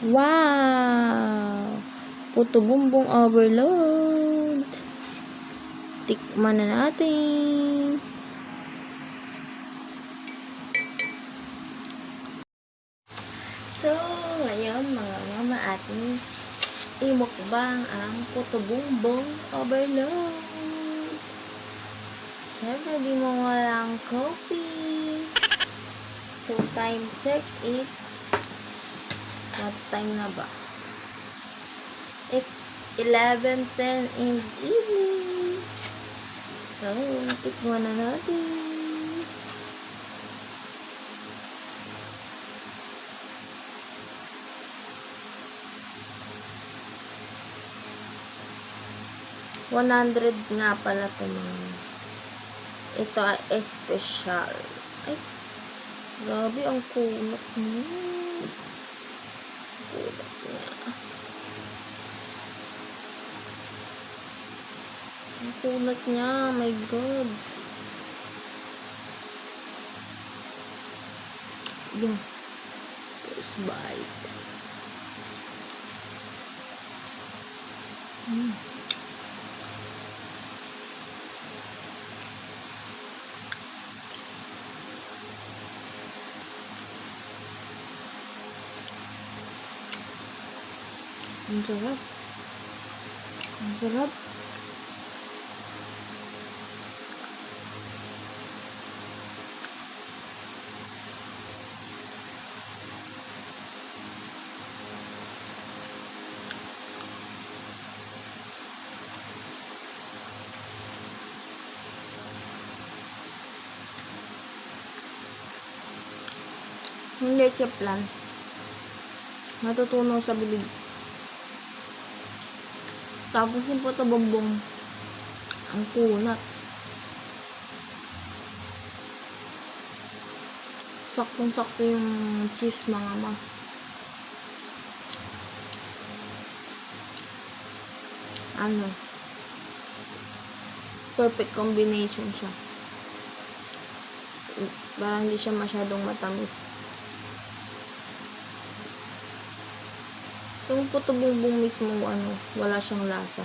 Wow! Puto bumbong overload. Tikman na natin. So, ngayon mga mama, ating imukbang ang puto bumbong overload. Siyempre, di mo walang coffee. So, time check, it's what time na ba? It's 11:10 in the evening. So, tikman na natin. $100 nga pala ito mga. Ito ay espesyal. Ay, grabe ang kunat niya. Kunat niya. Ang kunat niya, my God. Yung first bite. Ang sarap. Ang sarap. Yung leche plan. Natutunaw sa bibig. Tapos yung puto bumbong. Ang kunat. Saktong-sakto yung cheese mga ma. Ano? Perfect combination siya. Parang hindi siya masyadong matamis. Yung puto bumbong mismo, wala siyang lasa.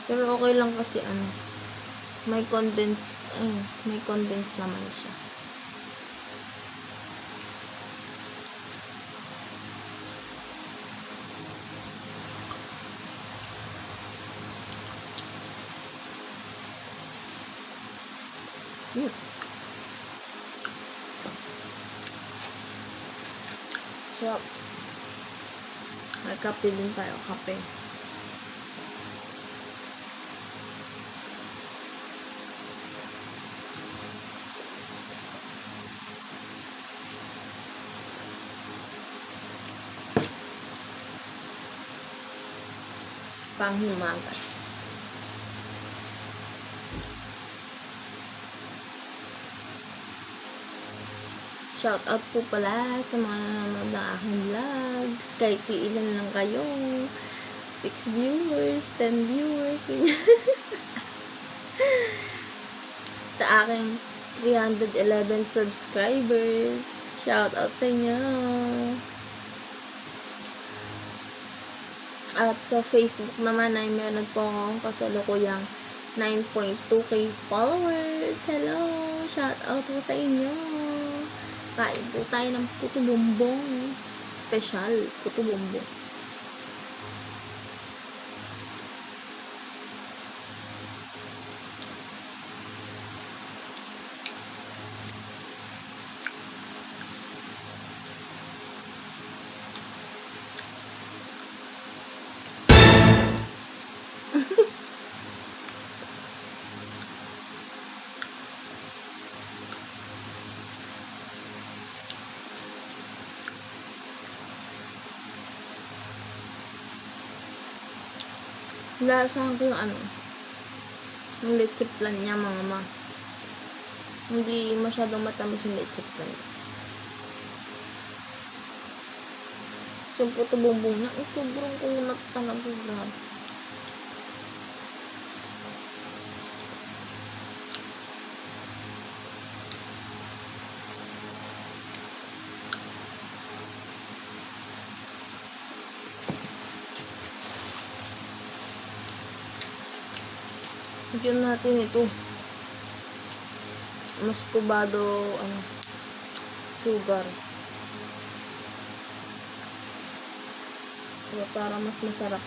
Pero okay lang kasi may condense naman siya. So, may kape din tayo, kape. Panghimagas. Shout out po pala sa mga nanonood ng aking vlogs. Kahit ilan lang kayo. 6 viewers, 10 viewers. Sa aking 311 subscribers. Shout out sa inyo. At sa Facebook naman ay meron po akong kasalukuyang 9.2k followers. Hello! Shout out po sa inyo. Kain po tayo ng puto bumbong. Special puto bumbong. Lasahan ko yung leche plan niya mga ma. Hindi masyadong matamis yung leche plan. So, puto bumbong na. Sobrang kunat talaga. Grabe. Lagyan natin ito. Muscovado, sugar. Para mas masarap.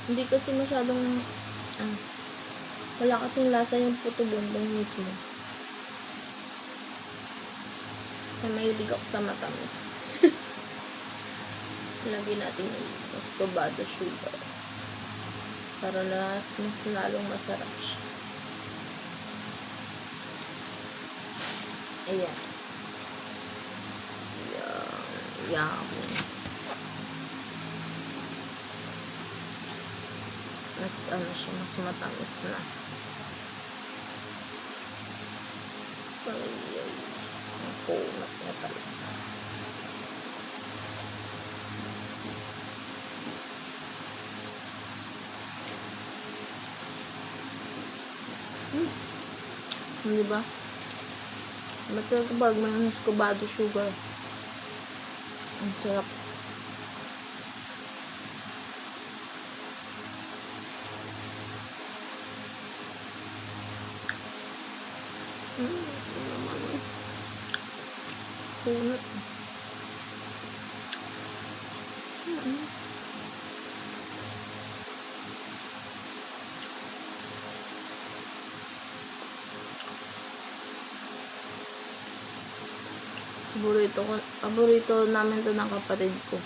Hindi kasi masyadong, wala kasing lasa yung puto bonbon mismo. Ay, mahilig ako sa matamis. Lagyan natin yung muscovado sugar. Para mas lalong masarap siya. Ayan. Yummy. Mas siya, mas matamis na. Ay. Ang kunat niya talaga. Diba? Ba't pag may muscovado sugar? Ang sarap. Kunat. Paborito namin to ng kapatid ko,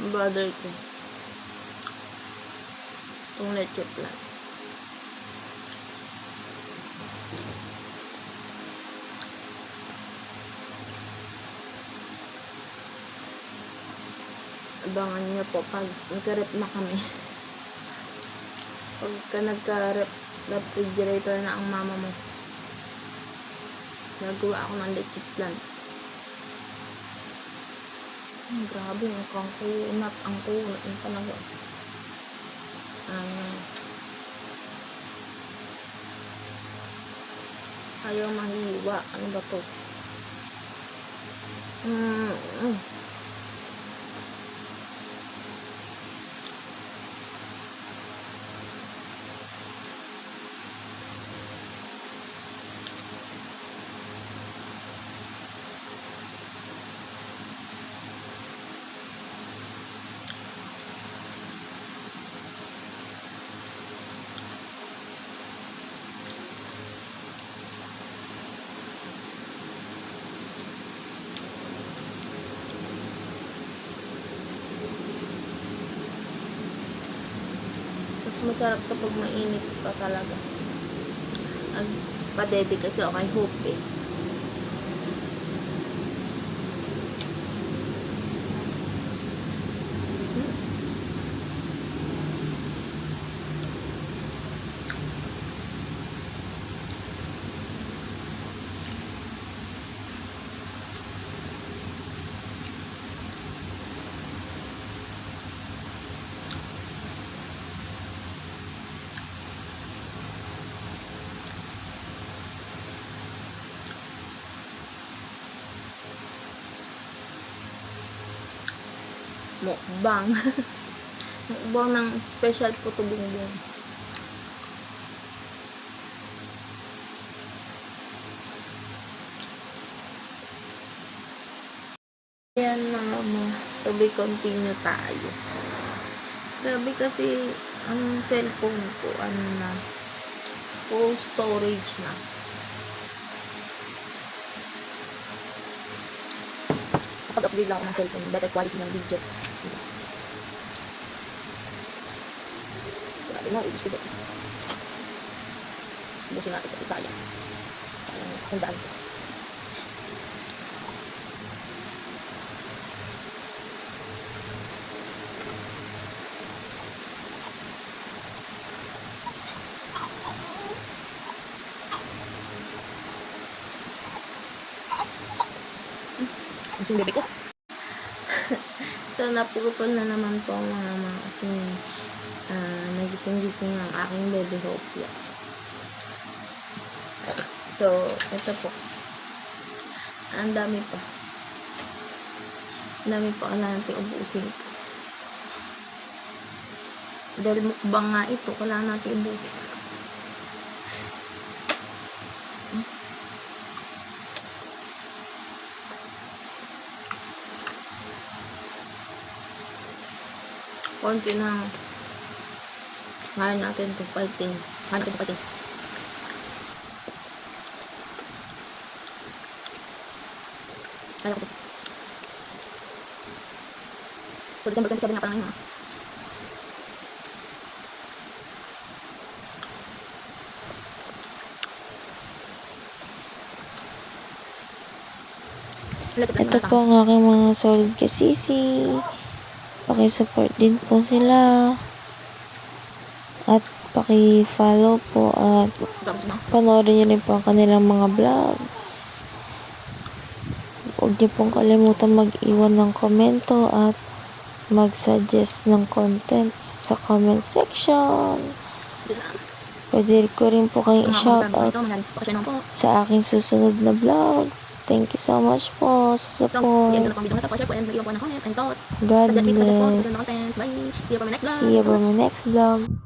brother ko, itong leche flan. Abangan niyo po pag nagka-rep na kami. Pagka nagka-refrigerator na ang mama mo, nagawa ako ng leche flan. Grabe, ang kunat yung talaga. Ayaw mahiwa. Ano ba to? Mas masarap kapag mainit pa talaga. Padede kasi ako kay Hope eh. Mukbang. Mukbang ng special puto bongbong. Ayan mga to be continue tayo. Grabe kasi ang cellphone ko na full storage na. Kapag-upgrade lang ako ng cellphone, better quality ng video. Grabe mo, ibig ko. Ubusin natin kasi sayang. Sayang yung kasandaan ko. Yung bebe ko. So, napupupol na naman po ang mga kasi nagising-gising ang aking baby Hope. So, ito po. Ang dami pa. Ang dami pa kailangan natin ubusin. Dahil mukbang nga ito, kailangan natin ubusin. konti ng kaya natin itong fighting. Kaya natin itong fighting. Kaya ko. So, December 27 nga pa lang ngayon. Ito po ang aking mga solid kasisi. Paki-support din po sila. At paki-follow po at panoorin niyo rin po ang kanilang mga vlogs. Huwag niyo pong kalimutan mag-iwan ng komento at mag-suggest ng content sa comment section. Pwede ko rin po kayong i-shoutout sa aking susunod na vlogs. Thank you so much po sa support. God bless. See you for my next vlog.